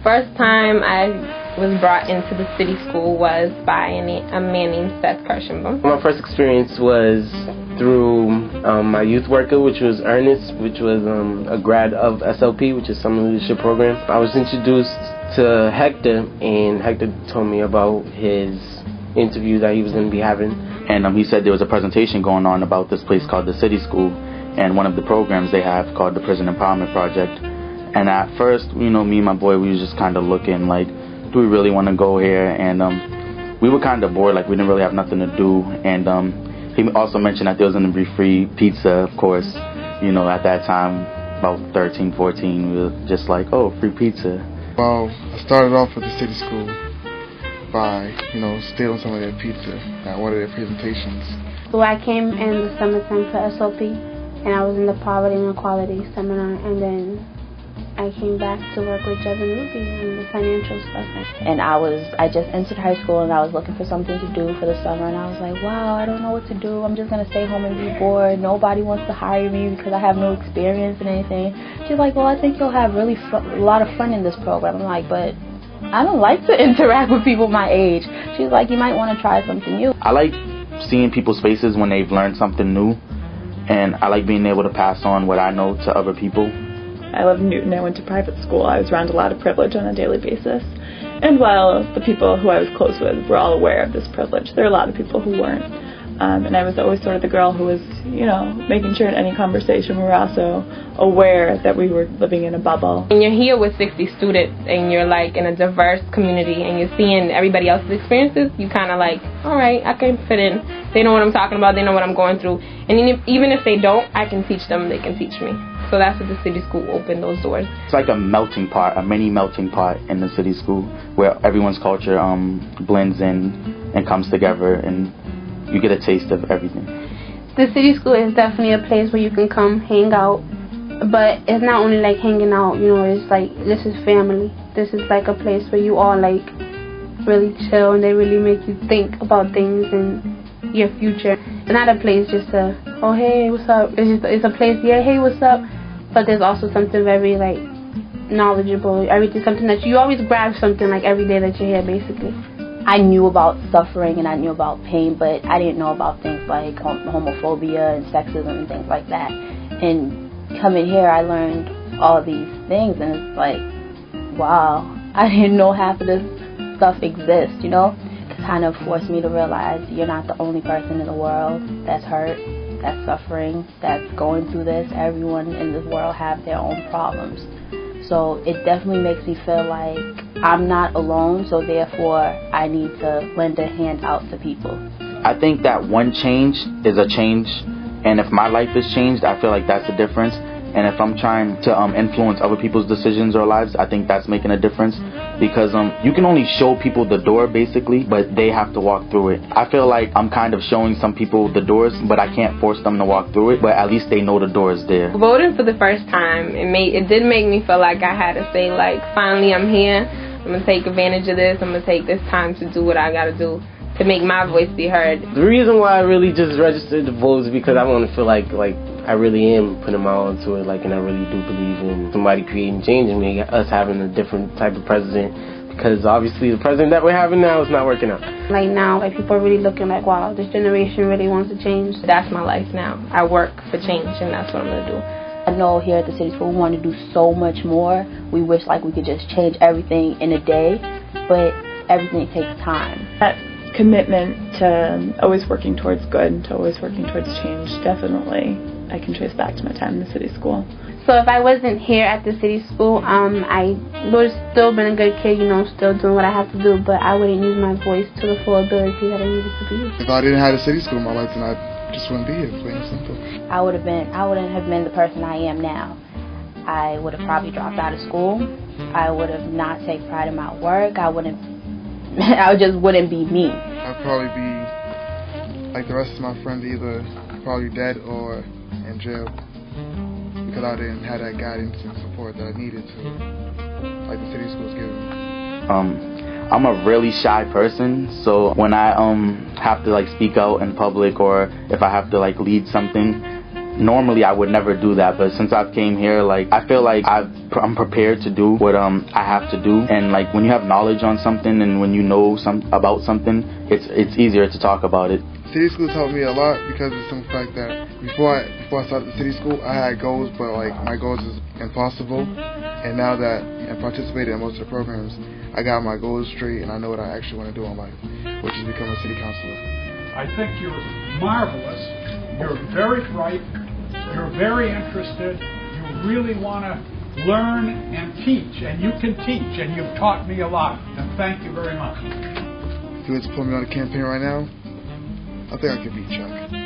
First time I was brought into the city school was by a man named Seth Kirschenbaum. My first experience was through my youth worker, which was Ernest, which was a grad of SLP, which is Summer Leadership Program. I was introduced to Hector, and Hector told me about his interview that he was going to be having. And he said there was a presentation going on about this place called the City School, and one of the programs they have called the Prison Empowerment Project. And at first, me and my boy, we was just kind of looking like, do we really want to go here? And we were kind of bored, like we didn't really have nothing to do. And he also mentioned that there was going to be free pizza, of course. At that time, about 13, 14, we were just like, oh, free pizza. Well, I started off with the City School by, stealing some of their pizza at one of their presentations. So I came in the summertime for SOP, and I was in the Poverty and Equality Seminar, and then I came back to work with Jeff and Ruby on the financial stuff. And I just entered high school, and I was looking for something to do for the summer, and I was like, wow, I don't know what to do. I'm just going to stay home and be bored. Nobody wants to hire me because I have no experience in anything. She's like, well, I think you'll have a lot of fun in this program. I'm like, but I don't like to interact with people my age. She's like, you might want to try something new. I like seeing people's faces when they've learned something new, and I like being able to pass on what I know to other people. I live in Newton. I went to private school. I was around a lot of privilege on a daily basis. And while the people who I was close with were all aware of this privilege, there were a lot of people who weren't. And I was always sort of the girl who was, making sure in any conversation we were also aware that we were living in a bubble. When you're here with 60 students and you're like in a diverse community and you're seeing everybody else's experiences, you kind of like, all right, I can fit in. They know what I'm talking about. They know what I'm going through. And even if they don't, I can teach them. They can teach me. So that's what the City School opened those doors. It's like a melting pot, a mini melting pot in the City School where everyone's culture blends in and comes together, and you get a taste of everything. The City School is definitely a place where you can come hang out, but it's not only like hanging out, it's like this is family. This is like a place where you all like really chill, and they really make you think about things and your future. It's not a place just to, oh hey, what's up? It's a place, yeah, hey, what's up? But there's also something very like knowledgeable. Everything, something that you always grab something like every day that you're here, basically. I knew about suffering and I knew about pain, but I didn't know about things like homophobia and sexism and things like that. And coming here, I learned all these things, and it's like, wow, I didn't know half of this stuff exists, It kind of forced me to realize you're not the only person in the world that's hurt, that's suffering, that's going through this. Everyone in this world have their own problems. So it definitely makes me feel like I'm not alone, so therefore I need to lend a hand out to people. I think that one change is a change, and if my life is changed, I feel like that's a difference. And if I'm trying to influence other people's decisions or lives, I think that's making a difference, because you can only show people the door, basically, but they have to walk through it. I feel like I'm kind of showing some people the doors, but I can't force them to walk through it, but at least they know the door is there. Voting for the first time, it did make me feel like I had to say, like, finally I'm here. I'm going to take advantage of this. I'm going to take this time to do what I got to do to make my voice be heard. The reason why I really just registered to vote is because I want to feel like I really am putting my all into it, and I really do believe in somebody creating change and us having a different type of president, because obviously the president that we're having now is not working out. Like now, people are really looking like, wow, this generation really wants to change. That's my life now. I work for change, and that's what I'm going to do. I know here at the City School we want to do so much more. We wish we could just change everything in a day, but everything takes time. That commitment to always working towards good, to always working towards change, definitely I can trace back to my time in the City School. So if I wasn't here at the City School, I would have still been a good kid, still doing what I have to do, but I wouldn't use my voice to the full ability that I needed to be. If I didn't have the City School in my life, then I just wouldn't be here, plain and simple. I wouldn't have been the person I am now. I would have probably dropped out of school. I would have not taken pride in my work. I just wouldn't be me. I'd probably be like the rest of my friends, either probably dead or in jail, because I didn't have that guidance and support that I needed to, like the City School's giving me. I'm a really shy person, so when I have to speak out in public, or if I have to lead something, normally I would never do that, but since I've came here, like, I feel like I'm prepared to do what I have to do. And like, when you have knowledge on something and when you know about something, it's easier to talk about it. City school taught me a lot because of some fact that before I started the city school, I had goals, but like my goals is impossible. And now that I participated in most of the programs, I got my goals straight and I know what I actually want to do in life, which is become a city councilor. I think you're marvelous. You're very bright. You're very interested. You really want to learn and teach, and you can teach, and you've taught me a lot. And thank you very much. If you were to put me on a campaign right now, I think I could beat Chuck.